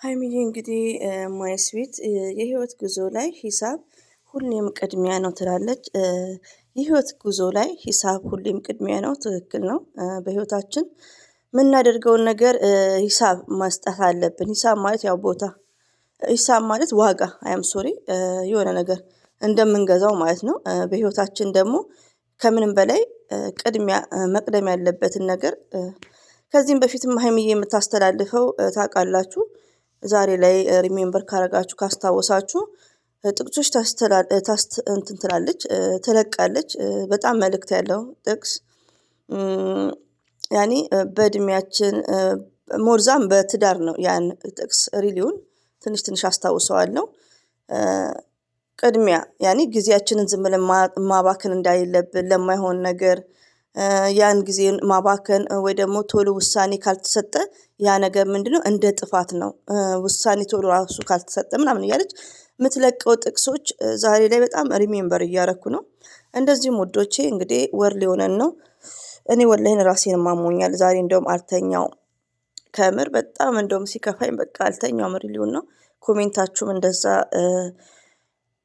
ሀይሚዬ እንግዲህ ማይ ስዊት የህይወት ጉዞ ላይ ሂሳብ ሁሌም ቅድሚያ ነው ትላለች። የህይወት ጉዞ ላይ ሂሳብ ሁሌም ቅድሚያ ነው፣ ትክክል ነው። በህይወታችን የምናደርገውን ነገር ሂሳብ መስጠት አለብን። ሂሳብ ማለት ያው ቦታ፣ ሂሳብ ማለት ዋጋ አያም ሶሪ የሆነ ነገር እንደምንገዛው ማለት ነው። በህይወታችን ደግሞ ከምንም በላይ ቅድሚያ መቅደም ያለበትን ነገር ከዚህም በፊትም ሀይሚዬ የምታስተላልፈው ታውቃላችሁ። ዛሬ ላይ ሪሜምበር ካረጋችሁ ካስታወሳችሁ ጥቅሶች እንትን ትላለች ትለቃለች። በጣም መልእክት ያለው ጥቅስ ያኔ በእድሜያችን ሞርዛም በትዳር ነው። ያን ጥቅስ ሪሊውን ትንሽ ትንሽ አስታውሰዋለሁ። ቅድሚያ ያኔ ጊዜያችንን ዝም ብለን ማባከን እንዳይለብን ለማይሆን ነገር ያን ጊዜን ማባከን ወይ ደግሞ ቶሎ ውሳኔ ካልተሰጠ ያ ነገር ምንድነው እንደ ጥፋት ነው። ውሳኔ ቶሎ ራሱ ካልተሰጠ ምናምን እያለች የምትለቀው ጥቅሶች ዛሬ ላይ በጣም ሪሜምበር እያረኩ ነው። እንደዚሁም ውዶቼ እንግዲህ ወር ሊሆነን ነው። እኔ ወላሂን ራሴን ማሞኛል። ዛሬ እንደውም አልተኛውም። ከምር በጣም እንደውም ሲከፋኝ በቃ አልተኛውም። ሪሊውን ነው። ኮሜንታችሁም እንደዛ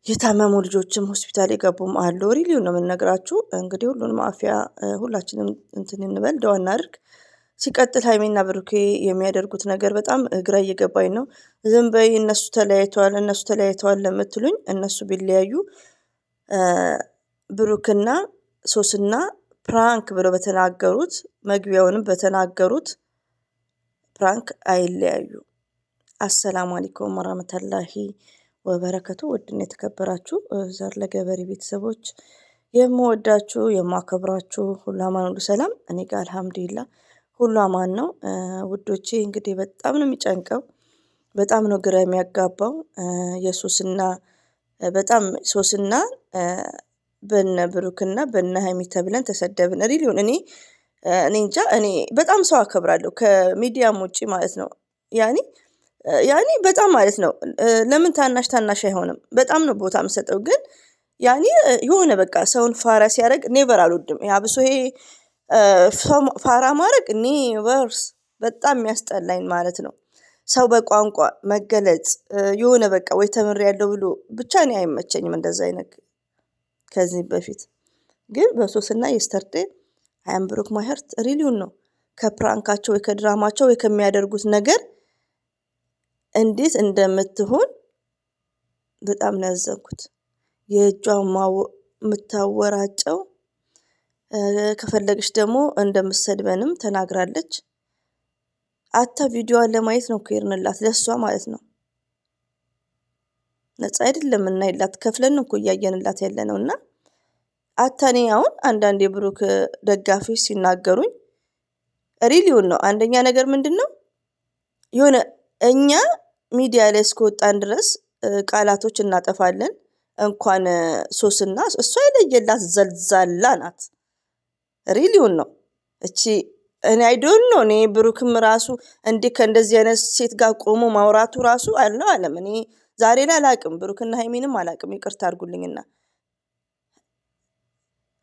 የታመሙ ልጆችም ሆስፒታል የገቡም አሉ። ሪሊውን ነው የምንነግራችሁ። እንግዲህ ሁሉንም አፍያ ሁላችንም እንትን እንበል ደዋ እናድርግ። ሲቀጥል ሀይሜና ብሩኬ የሚያደርጉት ነገር በጣም ግራ እየገባኝ ነው። ዝም በይ እነሱ ተለያይተዋል ለምትሉኝ እነሱ ቢለያዩ ብሩክና ሶስና ፕራንክ ብለው በተናገሩት መግቢያውንም በተናገሩት ፕራንክ አይለያዩ። አሰላሙ አለይኩም ወራህመቱላሂ ወበረከቱ። ውድና የተከበራችሁ ዘር ለገበሬ ቤተሰቦች የምወዳችሁ የማከብራችሁ ሁሉ አማን ሁሉ ሰላም፣ እኔ ጋር አልሐምዱሊላህ ሁሉ አማን ነው። ውዶቼ እንግዲህ በጣም ነው የሚጨንቀው፣ በጣም ነው ግራ የሚያጋባው። የሶስና በጣም ሶስና በነ ብሩክና በነ ሀይሚ ተብለን ተሰደብን። ሪሊውን እኔ እንጃ። እኔ በጣም ሰው አከብራለሁ ከሚዲያም ውጪ ማለት ነው። ያኔ በጣም ማለት ነው። ለምን ታናሽ አይሆንም? በጣም ነው ቦታ የምሰጠው። ግን ያኔ የሆነ በቃ ሰውን ፋራ ሲያደርግ ኔቨር አልወድም። ያብሶ ይሄ ፋራ ማድረግ ኔቨርስ በጣም የሚያስጠላኝ ማለት ነው። ሰው በቋንቋ መገለጽ የሆነ በቃ ወይ ተምሬያለሁ ብሎ ብቻ እኔ አይመቸኝም እንደዛ አይነት። ከዚህ በፊት ግን በሶስና የስተርዴ አያም ብሩክ ማይ ሀርት ሪሊውን ነው። ከፕራንካቸው ወይ ከድራማቸው ወይ ከሚያደርጉት ነገር እንዴት እንደምትሆን በጣም ነው ያዘንኩት። የእጇን የምታወራጨው ከፈለገች ደግሞ እንደምትሰድበንም ተናግራለች። አታ ቪዲዮዋን ለማየት ነው እኮ የሄድንላት ለሷ ማለት ነው። ነፃ አይደለም እናይላት፣ ከፍለን ነው እኮ እያየንላት ያለ ነው። እና አታኔ አሁን አንዳንድ የብሩክ ደጋፊዎች ሲናገሩኝ ሪሊውን ነው። አንደኛ ነገር ምንድነው የሆነ እኛ ሚዲያ ላይ እስከወጣን ድረስ ቃላቶች እናጠፋለን። እንኳን ሶስና እሷ የለየላት ዘልዛላ ናት። ሪሊውን ነው እቺ እኔ አይዶን ነው። እኔ ብሩክም ራሱ እንዲህ ከእንደዚህ አይነት ሴት ጋር ቆሞ ማውራቱ ራሱ አለው አለም። እኔ ዛሬ ላይ አላቅም፣ ብሩክና ሀይሚንም አላቅም። ይቅርታ አድርጉልኝና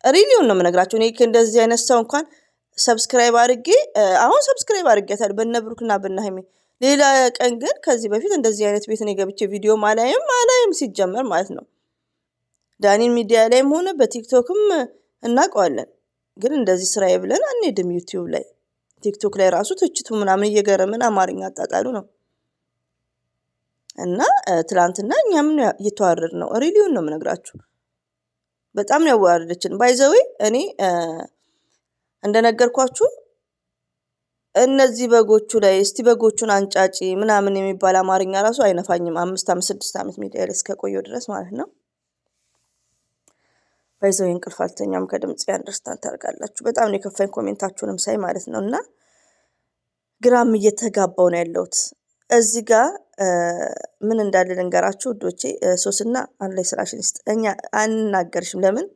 ሪሊውን ነው የምነግራችሁ። እኔ እንደዚህ አይነት ሰው እንኳን ሰብስክራይብ አድርጌ አሁን ሰብስክራይብ አድርጌታለሁ በነ ብሩክና በነ ሀይሚ። ሌላ ቀን ግን ከዚህ በፊት እንደዚህ አይነት ቤት ነው ገብቼ ቪዲዮ አላይም ሲጀመር ማለት ነው። ዳኒን ሚዲያ ላይም ሆነ በቲክቶክም እናውቀዋለን። ግን እንደዚህ ስራዬ ብለን አንሄድም። ዩቲዩብ ላይ ቲክቶክ ላይ ራሱ ትችቱ ምናምን እየገረምን አማርኛ አጣጣሉ ነው። እና ትላንትና እኛም እየተዋረድ ነው። ሪሊውን ነው የምነግራችሁ። በጣም ነው ያዋረደችን። ባይዘዌ እኔ እንደነገርኳችሁ እነዚህ በጎቹ ላይ እስቲ በጎቹን አንጫጪ ምናምን የሚባል አማርኛ ራሱ አይነፋኝም። 5 ዓመት 6 ዓመት ሚዲያ ላይ እስከቆየሁ ድረስ ማለት ነው። ባይዘዌ እንቅልፍ አልተኛም። ከድምጽ አንደርስታንድ ታደርጋላችሁ። በጣም ነው የከፋኝ ኮሜንታችሁንም ሳይ ማለት ነው። እና ግራም እየተጋባው ነው ያለሁት። እዚህ ጋር ምን እንዳለ ልንገራችሁ ውዶቼ። ሶስና አለ ስራሽን ይስጥ። እኛ አንናገርሽም። ለምን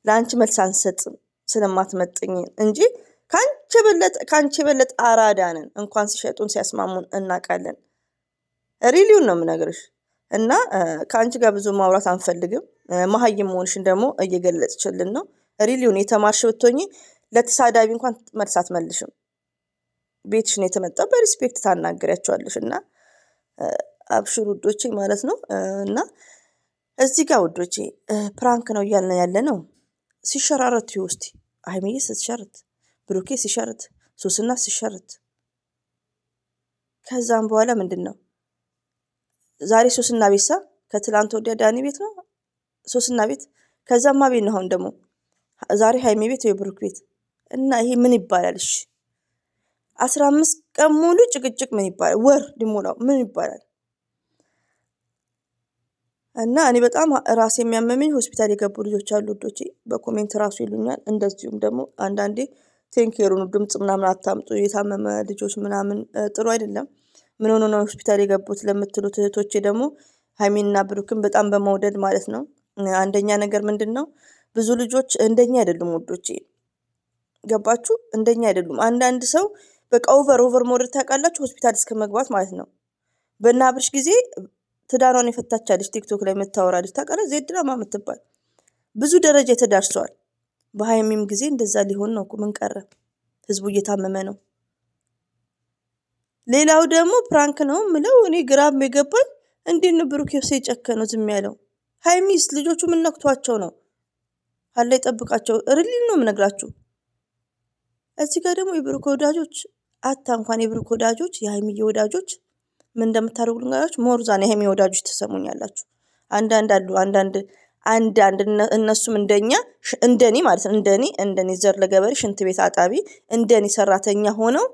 ለአንቺ መልስ አንሰጥም? ስለማትመጥኝ እንጂ ካንቺ የበለጠ አራዳ ነን። እንኳን ሲሸጡን ሲያስማሙን እናውቃለን። ሪሊውን ነው የምነግርሽ። እና ከአንቺ ጋር ብዙ ማውራት አንፈልግም። መሀይም መሆንሽን ደግሞ እየገለጽችልን ነው። ሪሊውን የተማርሽ ብትሆኚ ለተሳዳቢ እንኳን መልስ አትመልሽም። ቤትሽ ነው የተመጣው፣ በሪስፔክት ታናገሪያቸዋለሽ። እና አብሽሩ ውዶቼ ማለት ነው። እና እዚህ ጋር ውዶቼ ፕራንክ ነው እያልን ያለ ነው። ሲሸራረቱ ውስጥ ሀይሚዬ ስትሸርት፣ ብሩኬ ሲሸርት፣ ሶስና ሲሸርት ከዛም በኋላ ምንድን ነው ዛሬ ሶስና ቤሳ ከትላንት ወዲያ ዳኒ ቤት ነው ሶስና ቤት ከዛማ ቤት ነው። አሁን ደግሞ ዛሬ ሀይሚ ቤት ወይ ብሩክ ቤት እና ይሄ ምን ይባላል? እሺ 15 ቀን ሙሉ ጭቅጭቅ ምን ይባላል? ወር ሊሞላው ምን ይባላል? እና እኔ በጣም ራሴ የሚያመመኝ ሆስፒታል የገቡ ልጆች አሉ ውዶቼ፣ በኮሜንት ራሱ ይሉኛል። እንደዚሁም ደግሞ አንዳንዴ ቴንኬሩን ድምጽ ምናምን አታምጡ የታመመ ልጆች ምናምን ጥሩ አይደለም። ምን ሆኖ ነው ሆስፒታል የገቡት ለምትሉት እህቶቼ ደግሞ ሀይሚና ብሩክን በጣም በመውደድ ማለት ነው። አንደኛ ነገር ምንድን ነው ብዙ ልጆች እንደኛ አይደሉም ውዶቼ፣ ገባችሁ? እንደኛ አይደሉም። አንዳንድ ሰው በቃ ኦቨር መውደድ ታውቃላችሁ፣ ሆስፒታል እስከ መግባት ማለት ነው። በእነ አብርሽ ጊዜ ትዳሯን የፈታቻለች ቲክቶክ ላይ የምታወራለች ታውቃለች፣ ዜድ ድራማ የምትባል ብዙ ደረጃ ተዳርሰዋል። በሀይሚም ጊዜ እንደዛ ሊሆን ነው። ምን ቀረ? ህዝቡ እየታመመ ነው። ሌላው ደግሞ ፕራንክ ነው ምለው እኔ ግራም የገባኝ እንዴት ነው ብሩክ የጨከነው ዝም ያለው? ሀይሚስ ልጆቹ ምን ነክቷቸው ነው? አለ ይጠብቃቸው። ሪሊ ነው የምነግራችሁ። እዚህ ጋር ደግሞ የብሩክ ወዳጆች እንኳን የብሩክ ወዳጆች የሀይሚዬ ወዳጆች ምን እንደምታደርጉ ልንገራችሁ። ሞርዛን የሀይሚ ወዳጆች ትሰሙኛላችሁ። አንዳንድ እነሱም እንደኔ ማለት ነው እንደኔ ዘር ለገበሬ ሽንት ቤት አጣቢ እንደኔ ሰራተኛ ሆነው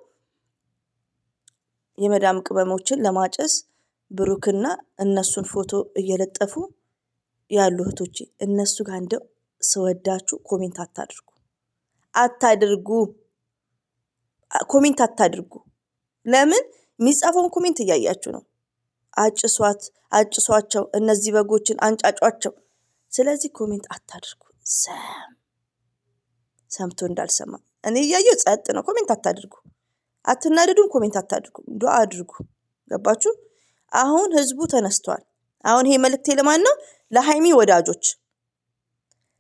የመዳም ቅመሞችን ለማጨስ ብሩክና እነሱን ፎቶ እየለጠፉ ያሉ እህቶቼ እነሱ ጋር እንደው ስወዳችሁ ኮሜንት አታድርጉ። ለምን የሚጻፈውን ኮሜንት እያያችሁ ነው። አጭሷቸው፣ እነዚህ በጎችን አንጫጯቸው። ስለዚህ ኮሜንት አታድርጉ። ሰምቶ እንዳልሰማ እኔ እያየሁ ጸጥ ነው። ኮሜንት አታድርጉ። አትናደዱም። ኮሜንት አታድርጉ። ዱአ አድርጉ። ገባችሁ? አሁን ህዝቡ ተነስቷል። አሁን ይሄ መልእክቴ ለማን ነው? ለሀይሚ ወዳጆች።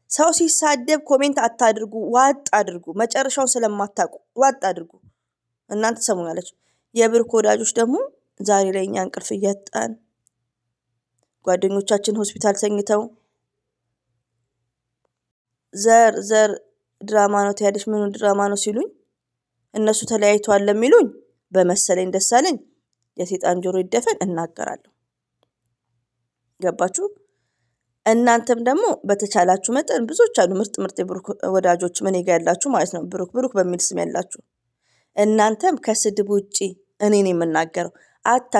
ሰው ሲሳደብ ኮሜንት አታድርጉ። ዋጥ አድርጉ። መጨረሻውን ስለማታውቁ ዋጥ አድርጉ። እናንተ ሰሙኛለች። የብሩክ ወዳጆች ደግሞ ዛሬ ላይ እኛ እንቅልፍ እያጣን ጓደኞቻችን ሆስፒታል ተኝተው ዘር ድራማ ነው ትያለሽ፣ ምኑ ድራማ ነው ሲሉኝ እነሱ ተለያይተዋል ለሚሉኝ በመሰለኝ ደሳለኝ የሴጣን ጆሮ ይደፈን እናገራለሁ። ገባችሁ? እናንተም ደግሞ በተቻላችሁ መጠን ብዙዎች አሉ ምርጥ የብሩክ ወዳጆች ምን ጋር ያላችሁ ማለት ነው። ብሩክ በሚል ስም ያላችሁ እናንተም ከስድብ ውጪ እኔን የምናገረው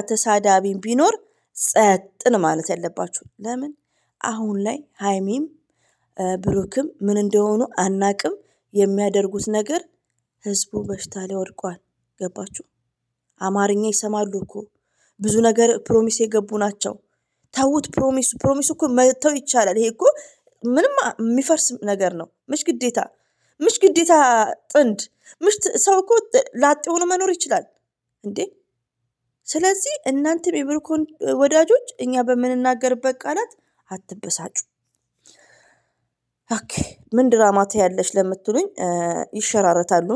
ተሳዳቢም ቢኖር ጸጥን ማለት ያለባችሁ። ለምን አሁን ላይ ሀይሚም ብሩክም ምን እንደሆኑ አናቅም። የሚያደርጉት ነገር ህዝቡ በሽታ ላይ ወድቋል። ገባችሁ? አማርኛ ይሰማሉ እኮ ብዙ ነገር ፕሮሚስ የገቡ ናቸው። ተውት። ፕሮሚሱ እኮ መተው ይቻላል። ይሄ እኮ ምንም የሚፈርስ ነገር ነው። ምሽ ግዴታ ጥንድ ሰው እኮ ላጤ ሆኖ መኖር ይችላል እንዴ። ስለዚህ እናንተም የብሩክ ወዳጆች እኛ በምንናገርበት ቃላት አትበሳጩ። ኦኬ ምን ድራማ ታያለሽ ለምትሉኝ ይሸራረታሉ።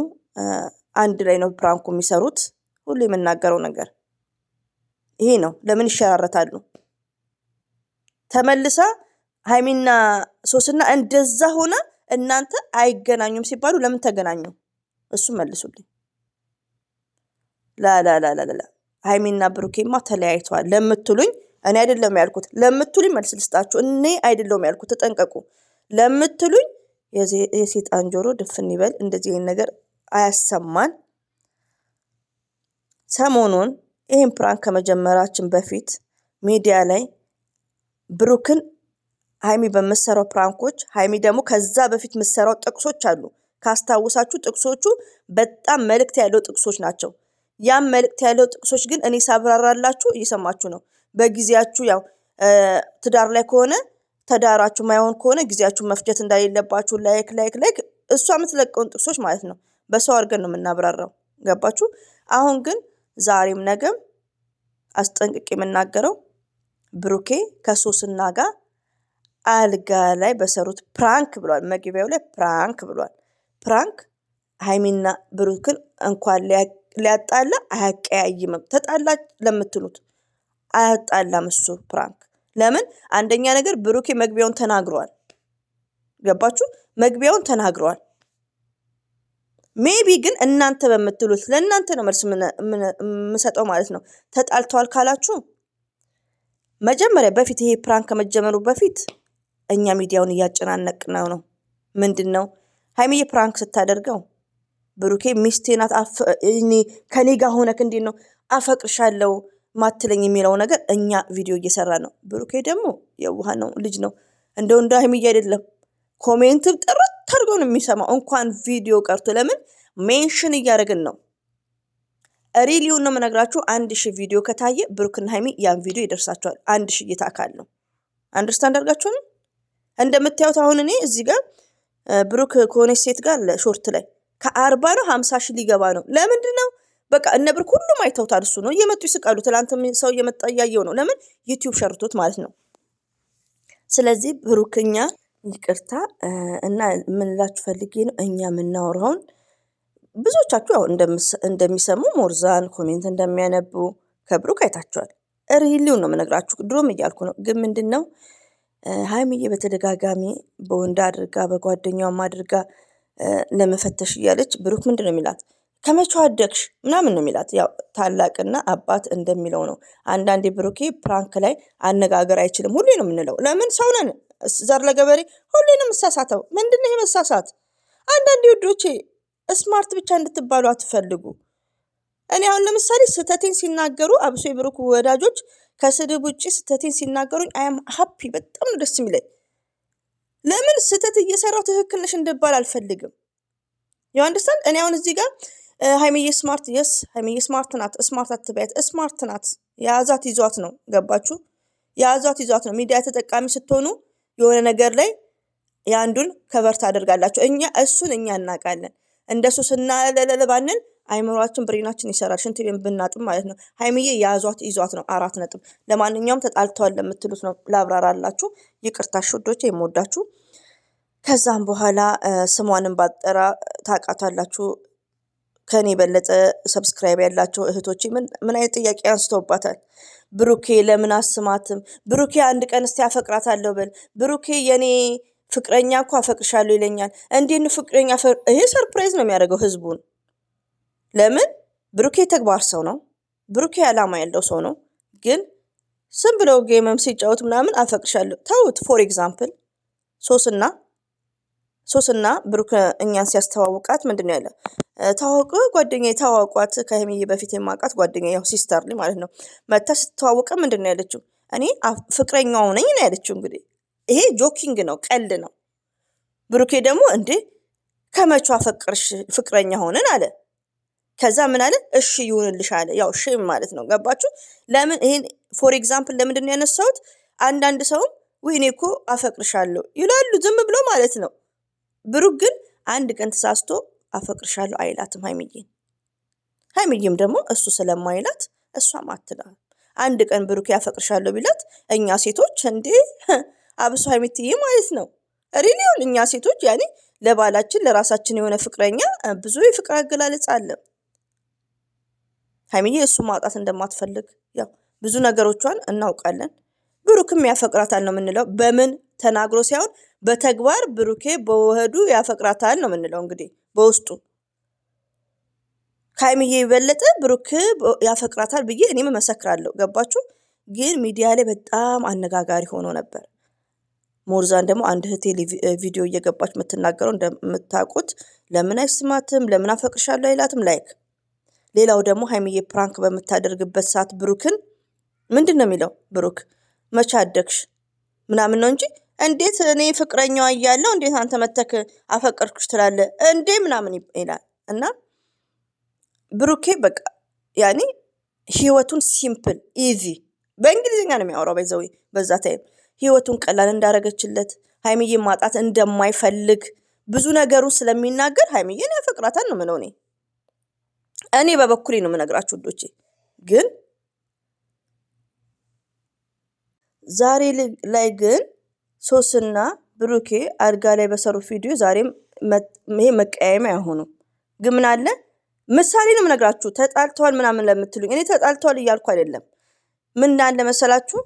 አንድ ላይ ነው ፕራንኩ የሚሰሩት። ሁሉ የምናገረው ነገር ይሄ ነው። ለምን ይሸራረታሉ? ተመልሳ ሀይሚና ሶስና እንደዛ ሆነ እናንተ አይገናኙም ሲባሉ ለምን ተገናኙ? እሱ መልሱልኝ። ላላላላላ ሀይሚና ብሩኬማ ተለያይተዋል ለምትሉኝ እኔ አይደለም ያልኩት። ለምትሉኝ መልስ ልስጣችሁ። እኔ አይደለም ያልኩት። ተጠንቀቁ። ለምትሉኝ የሴጣን ጆሮ ድፍን ይበል። እንደዚህ አይነት ነገር አያሰማን። ሰሞኑን ይህን ፕራንክ ከመጀመራችን በፊት ሚዲያ ላይ ብሩክን ሀይሚ በምትሰራው ፕራንኮች፣ ሀይሚ ደግሞ ከዛ በፊት የምትሰራው ጥቅሶች አሉ። ካስታውሳችሁ ጥቅሶቹ በጣም መልእክት ያለው ጥቅሶች ናቸው። ያም መልእክት ያለው ጥቅሶች ግን እኔ ሳብራራላችሁ እየሰማችሁ ነው። በጊዜያችሁ ያው ትዳር ላይ ከሆነ ተዳራችሁ ማይሆን ከሆነ ጊዜያችሁን መፍጀት እንዳሌለባችሁ ላይክ እሷ የምትለቀውን ጥቅሶች ማለት ነው በሰው አድርገን ነው የምናብራራው። ገባችሁ? አሁን ግን ዛሬም ነገም አስጠንቅቄ የምናገረው ብሩኬ ከሶስና ጋር አልጋ ላይ በሰሩት ፕራንክ ብሏል። መግቢያው ላይ ፕራንክ ብሏል። ፕራንክ ሀይሚና ብሩክን እንኳን ሊያጣላ አያቀያይምም። ተጣላ ለምትሉት አያጣላም እሱ ፕራንክ። ለምን አንደኛ ነገር ብሩኬ መግቢያውን ተናግሯል። ገባችሁ? መግቢያውን ተናግሯል። ሜቢ ግን እናንተ በምትሉት ለእናንተ ነው መልስ የምሰጠው ማለት ነው። ተጣልተዋል ካላችሁ መጀመሪያ በፊት ይሄ ፕራንክ ከመጀመሩ በፊት እኛ ሚዲያውን እያጨናነቅነው ነው። ምንድን ነው ሀይሚዬ ፕራንክ ስታደርገው ብሩኬ ሚስቴ ናት ከኔ ጋር ሆነክ እንዴት ነው አፈቅርሻለሁ ማትለኝ የሚለው ነገር እኛ ቪዲዮ እየሰራ ነው። ብሩኬ ደግሞ የዋህ ነው ልጅ ነው። እንደ ሀይሚዬ አይደለም። ኮሜንት ጥርት አድርጎ ነው የሚሰማው። እንኳን ቪዲዮ ቀርቶ ለምን ሜንሽን እያደረግን ነው። ሪሊውን ነው የምነግራችሁ። 1000 ቪዲዮ ከታየ ብሩክና ሀይሚ ያን ቪዲዮ ይደርሳቸዋል። 1000 እይታ ካለው አንደርስታንድ አድርጋችሁ ነው። እንደምታዩት አሁን እኔ እዚህ ጋር ብሩክ ከሆነች ሴት ጋር ሾርት ላይ ከ40 ነው 50 ሺህ ሊገባ ነው። ለምንድን ነው በቃ እነ ብሩክ ሁሉም አይተውታል። እሱ ነው እየመጡ ይስቃሉ። ትላንትም ሰው እየመጣ እያየው ነው። ለምን ዩቲዩብ ሸርቶት ማለት ነው። ስለዚህ ብሩክኛ ይቅርታ እና ምን ላችሁ ፈልጌ ነው እኛ የምናወራውን ብዙዎቻችሁ ያው እንደሚሰሙ ሞርዛን ኮሜንት እንደሚያነቡ ከብሩክ አይታችኋል። ሪሊውን ነው የምነግራችሁ። ድሮም እያልኩ ነው። ግን ምንድን ነው ሀይሚዬ በተደጋጋሚ በወንድ አድርጋ በጓደኛዋም አድርጋ ለመፈተሽ እያለች ብሩክ ምንድን ነው የሚላት ከመቼው አደግሽ ምናምን ነው የሚላት። ያው ታላቅና አባት እንደሚለው ነው። አንዳንዴ ብሩኬ ፕራንክ ላይ አነጋገር አይችልም። ሁሌ ነው የምንለው። ለምን ሰው ነን። ዘር ለገበሬ ሁሌ ነው የምሳሳተው። ምንድን ነው ይሄ መሳሳት? አንዳንዴ ውዶቼ ስማርት ብቻ እንድትባሉ አትፈልጉ። እኔ አሁን ለምሳሌ ስህተቴን ሲናገሩ አብሶ የብሩክ ወዳጆች ከስድብ ውጭ ስህተቴን ሲናገሩኝ አያም ሀፒ በጣም ነው ደስ የሚለኝ። ለምን ስህተት እየሰራው ትክክል ነሽ እንድባል አልፈልግም። ያው አንደርስታንድ። እኔ አሁን እዚህ ጋር ሀይሚዬ ስማርት የስ ሀይሚዬ ስማርት ናት። ስማርት አትበያት። ስማርት ናት። የያዛት ይዟት ነው። ገባችሁ? የያዛት ይዟት ነው። ሚዲያ ተጠቃሚ ስትሆኑ የሆነ ነገር ላይ የአንዱን ከቨር ታደርጋላችሁ። እሱን እኛ እናውቃለን። እንደሱ ስናለለባንን አይምሯችን ብሬናችን ይሰራል። ሽንት ቤት ብናጥም ማለት ነው። ሀይሚዬ የያዟት ይዟት ነው። 4 ነጥብ። ለማንኛውም ተጣልተዋል ለምትሉት ነው ላብራራላችሁ። ይቅርታ ሽዶቼ የምወዳችሁ። ከዛም በኋላ ስሟንም ባጠራ ታውቃታላችሁ። ከኔ የበለጠ ሰብስክራይብ ያላቸው እህቶቼ ምን አይነት ጥያቄ አንስተውባታል። ብሩኬ ለምን አስማትም? ብሩኬ አንድ ቀን እስቲ አፈቅራታለሁ በል። ብሩኬ የኔ ፍቅረኛ እኮ አፈቅርሻለሁ ይለኛል። እንዴት ነው ፍቅረኛ? ይሄ ሰርፕራይዝ ነው የሚያደርገው ህዝቡን። ለምን ብሩኬ ተግባር ሰው ነው። ብሩኬ ዓላማ ያለው ሰው ነው። ግን ስም ብለው ጌምም ሲጫወት ምናምን አፈቅርሻለሁ ተውት። ፎር ኤግዛምፕል ሶስና ብሩክ እኛን ሲያስተዋውቃት ምንድን ነው ያለ? ታወቁ ጓደኛዬ ታዋቋት ከሀይሚዬ በፊት የማውቃት ጓደኛዬ ያው ሲስተርሊ ማለት ነው። መታ ስትተዋወቀ ምንድን ነው ያለችው? እኔ ፍቅረኛው ነኝ ነው ያለችው። እንግዲህ ይሄ ጆኪንግ ነው፣ ቀልድ ነው። ብሩኬ ደግሞ እንዴ ከመቼ አፈቅርሽ ፍቅረኛ ሆነን አለ። ከዛ ምን አለ? እሺ ይሁንልሽ አለ። ያው እሺ ማለት ነው። ገባችሁ? ለምን ይሄን ፎር ኤግዛምፕል ለምንድን ነው ያነሳሁት? አንዳንድ ሰውም ወይኔ እኮ አፈቅርሻለሁ ይላሉ ዝም ብሎ ማለት ነው። ብሩክ ግን አንድ ቀን ተሳስቶ አፈቅርሻለሁ አይላትም ሀይሚዬም ደግሞ እሱ ስለማይላት እሷም አትላም። አንድ ቀን ብሩክ ያፈቅርሻለሁ ቢላት እኛ ሴቶች እንዴ አብሶ ሀይሚትዬ ማለት ነው ሪሊውን እኛ ሴቶች ያኔ ለባላችን ለራሳችን የሆነ ፍቅረኛ ብዙ የፍቅር አገላለጽ አለ። ሀይሚዬ እሱ ማጣት እንደማትፈልግ ያው ብዙ ነገሮቿን እናውቃለን። ብሩክም ያፈቅራታል ነው የምንለው። በምን ተናግሮ ሳይሆን በተግባር ብሩኬ በወህዱ ያፈቅራታል ነው የምንለው። እንግዲህ በውስጡ ከሀይሚዬ የበለጠ ብሩክ ያፈቅራታል ብዬ እኔም እመሰክራለሁ። ገባችሁ? ግን ሚዲያ ላይ በጣም አነጋጋሪ ሆኖ ነበር። ሞርዛን ደግሞ አንድ እህቴ ቪዲዮ እየገባች የምትናገረው እንደምታውቁት ለምን አይስማትም? ለምን አፈቅርሻለሁ አይላትም? ላይክ ሌላው ደግሞ ሀይሚዬ ፕራንክ በምታደርግበት ሰዓት ብሩክን ምንድን ነው የሚለው? ብሩክ መቼ አደግሽ ምናምን ነው እንጂ እንዴት እኔ ፍቅረኛዋ እያለሁ እንዴት አንተ መተክ አፈቀርኩሽ ትላለህ እንዴ ምናምን ይላል። እና ብሩኬ በቃ ያኔ ህይወቱን ሲምፕል ኢዚ በእንግሊዝኛ ነው የሚያወራው። በዛው በዛ ታይም ህይወቱን ቀላል እንዳረገችለት ሀይሚዬን ማጣት እንደማይፈልግ ብዙ ነገሩን ስለሚናገር ሀይሚዬን ያፈቅራታል ነው ምለው። እኔ በበኩሌ ነው የምነግራችሁ ውዶቼ። ግን ዛሬ ላይ ግን ሶስና ብሩኬ አልጋ ላይ በሰሩ ቪዲዮ ዛሬም ይሄ መቀያየም አይሆኑም። ግን ምን አለ ምሳሌ ነው የምነግራችሁ። ተጣልተዋል ምናምን ለምትሉኝ እኔ ተጣልተዋል እያልኩ አይደለም። ምን እንዳለ መሰላችሁ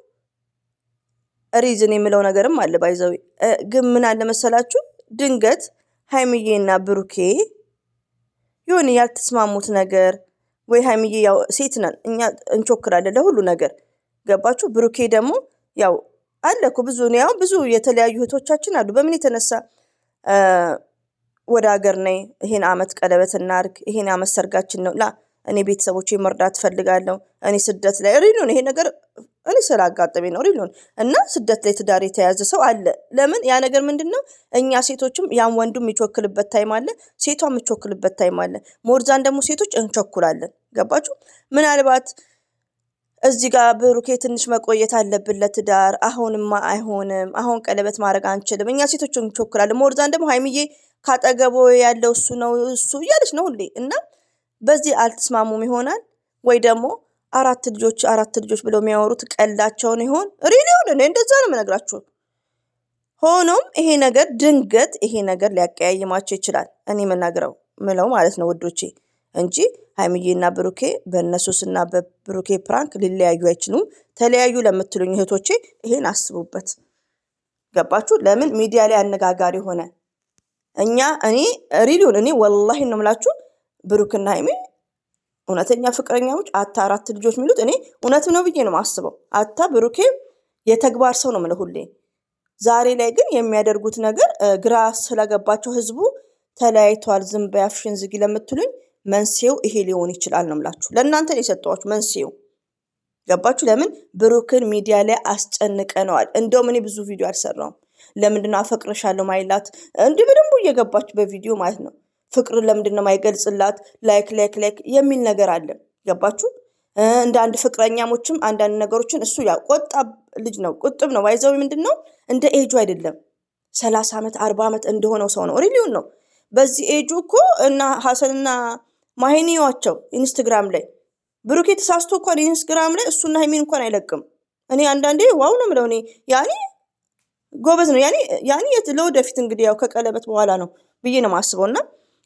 ሪዝን የምለው ነገርም አለ ባይዘው ግን ምን አለ መሰላችሁ ድንገት ሀይሚዬና ብሩኬ የሆነ ያልተስማሙት ነገር ወይ ሀይሚዬ ያው ሴት ነን እኛ እንቾክራለን ለሁሉ ነገር ገባችሁ ብሩኬ ደግሞ ያው አለ እኮ ብዙ የተለያዩ እህቶቻችን አሉ በምን የተነሳ ወደ ሀገር ነይ ይሄን አመት ቀለበት እናርግ ይሄን አመት ሰርጋችን ነው እኔ ቤተሰቦቼ መርዳት ፈልጋለሁ እኔ ስደት ላይ ሪሉን ይሄ ነገር እኔ ስላጋጠመኝ ነው ሪሉን እና ስደት ላይ ትዳር የተያዘ ሰው አለ ለምን ያ ነገር ምንድነው እኛ ሴቶችም ያን ወንዱም የሚቾክልበት ታይም አለ ሴቷም የሚቾክልበት ታይም አለ ሞርዛን ደግሞ ሴቶች እንቾኩላለን ገባችሁ ምናልባት እዚህ ጋር ብሩኬ ትንሽ መቆየት አለብን ለትዳር አሁንማ አይሆንም አሁን ቀለበት ማድረግ አንችልም እኛ ሴቶች እንቾክላለን ሞርዛን ደግሞ ሀይሚዬ ካጠገቦ ያለው እሱ ነው እሱ እያለች ነው ሁሌ እና በዚህ አልተስማሙም ይሆናል ወይ ደግሞ አራት ልጆች ብለው የሚያወሩት ቀላቸውን ይሆን ሪሊውን እኔ እንደዛ ነው የምነግራችሁ ሆኖም ይሄ ነገር ድንገት ይሄ ነገር ሊያቀያይማቸው ይችላል እኔ መናገረው ምለው ማለት ነው ውዶቼ እንጂ ሀይሚዬና ብሩኬ በእነሱስና በብሩኬ ፕራንክ ሊለያዩ አይችሉም ተለያዩ ለምትሉኝ እህቶቼ ይሄን አስቡበት ገባችሁ ለምን ሚዲያ ላይ አነጋጋሪ ሆነ እኔ ሪሊውን እኔ ወላሂ ነው የምላችሁ ብሩክና ሀይሚ እውነተኛ ፍቅረኛዎች አራት ልጆች የሚሉት እኔ እውነት ነው ብዬ ነው ማስበው አታ ብሩኬ የተግባር ሰው ነው የምለው ሁሌ ዛሬ ላይ ግን የሚያደርጉት ነገር ግራ ስለገባቸው ህዝቡ ተለያይቷል ዝም በያፍሽን ዝጊ ለምትሉኝ መንስኤው ይሄ ሊሆን ይችላል ነው የምላችሁ ለእናንተ ነው የሰጠኋችሁ መንስኤው ገባችሁ ለምን ብሩክን ሚዲያ ላይ አስጨንቀነዋል እንደውም እኔ ብዙ ቪዲዮ አልሰራውም ለምንድነው አፈቅርሻለሁ ማይላት እንዲህ በደንብ እየገባች በቪዲዮ ማለት ነው ፍቅርን ለምንድነው ማይገልጽላት ላይክ የሚል ነገር አለ ገባችሁ እንደ አንድ ፍቅረኛሞችም አንዳንድ ነገሮችን እሱ ያው ቆጣብ ልጅ ነው ቁጥብ ነው ባይዘው ምንድነው እንደ ኤጁ አይደለም 30 ዓመት 40 ዓመት እንደሆነው ሰው ነው ሪሊውን ነው በዚህ ኤጁ እኮ እና ሐሰንና ማሂኒዋቸው ኢንስታግራም ላይ ብሩኬ ተሳስቶ እኮ ኢንስታግራም ላይ እሱና ሀይሚን እንኳን አይለቅም እኔ አንዳንዴ ዋው ነው ምለው እኔ ያኒ ጎበዝ ነው ያኒ ለወደፊት እንግዲህ ያው ከቀለበት በኋላ ነው ብዬ ነው ማስበውና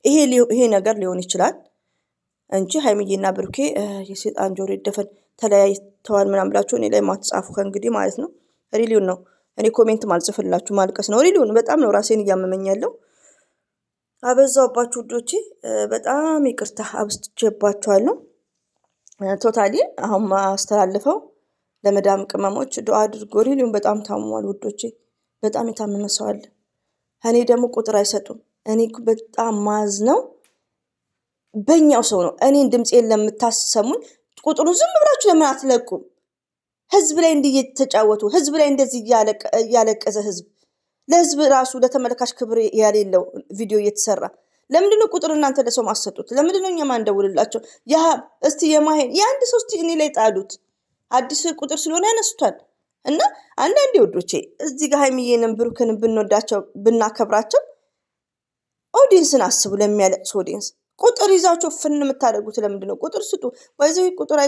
ይሄ ነገር ሊሆን ይችላል እንጂ ሀይሚዬና ብሩኬ የሰይጣን ጆሮ ይደፈን ተለያይተዋል ምናምን ብላችሁ እኔ ላይ ማትጻፉ ከእንግዲህ ማለት ነው ሪሊውን ነው እኔ ኮሜንት ማልጽፍላችሁ ማልቀስ ነው ሪሊውን በጣም ነው ራሴን እያመመኝ ያለው አበዛውባችሁ ውዶቼ በጣም ይቅርታ አብስቼባችኋለሁ ቶታሊ አሁን ማስተላልፈው ለመዳም ቅመሞች ዱአ አድርጉ ሪሊውን በጣም ታሟል ውዶቼ በጣም የታመመ ሰው አለ እኔ ደግሞ ቁጥር አይሰጡም እኔ በጣም ማዝ ነው በእኛው ሰው ነው እኔን ድምጼን ለምታሰሙኝ ቁጥሩ ዝም ብላችሁ ለምን አትለቁም ህዝብ ላይ እንዲየተጫወቱ ህዝብ ላይ እንደዚህ ያለቀዘ ህዝብ ለህዝብ ራሱ ለተመለካች ክብር ያሌለው ቪዲዮ እየተሰራ ለምንድነው ቁጥር እናንተ ለሰው ማሰጡት ለምንድነው እኛ ማንደውልላቸው ያ እስቲ የማሄን የአንድ ሰው እስቲ እኔ ላይ ጣሉት አዲስ ቁጥር ስለሆነ ያነሱታል እና አንዳንዴ ወዶቼ እዚህ ጋር ሀይሚዬንም ብሩክን ብንወዳቸው ብናከብራቸው ኦዲየንስን አስቡ ለሚያለቅሱ ኦዲየንስ ቁጥር ይዛችሁ ፍን የምታደርጉት ለምንድነው ቁጥር ስጡ ወይዘው ቁጥር